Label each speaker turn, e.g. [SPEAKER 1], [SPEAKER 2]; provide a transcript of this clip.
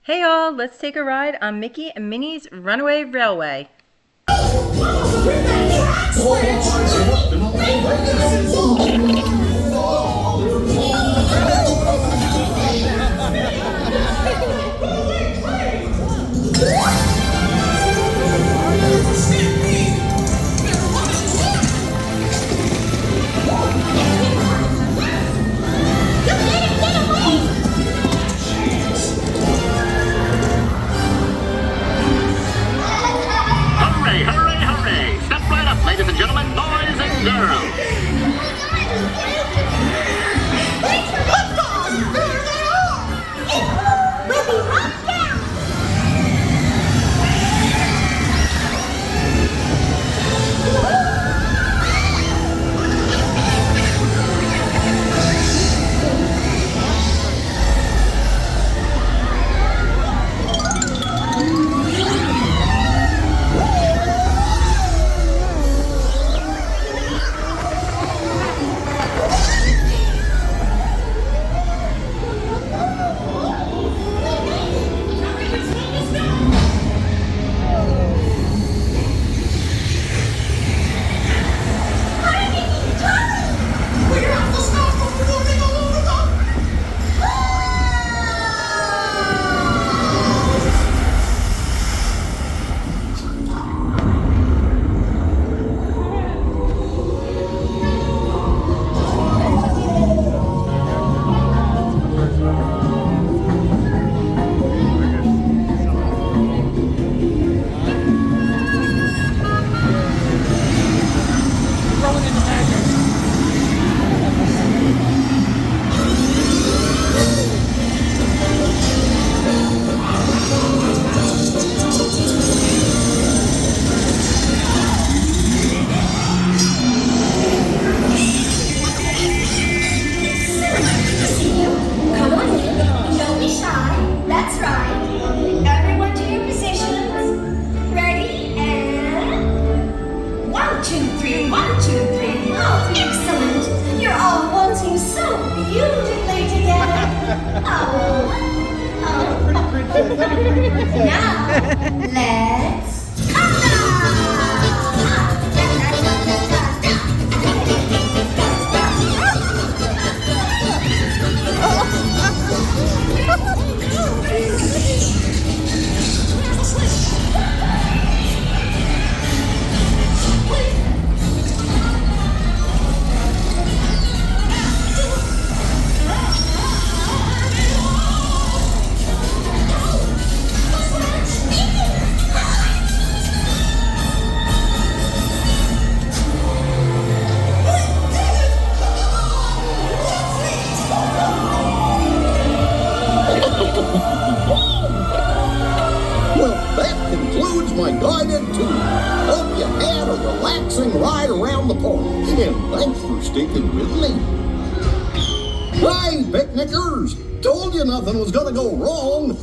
[SPEAKER 1] Hey all, let's take a ride on Mickey and Minnie's Runaway Railway.
[SPEAKER 2] Hurry, hurry, hurry! Step right up, ladies and gentlemen, boys and girls!
[SPEAKER 3] Come on in. Don't be shy. That's right. Everyone to your positions. Ready and 1, 2, 3. 1, 2, 3. Oh, excellent. You're all waltzing so beautifully together. Now, let's
[SPEAKER 4] Well, that concludes my guided tour. Hope you had a relaxing ride around the park, and thanks for sticking with me. Hey, picnickers! Told you nothing was gonna go wrong.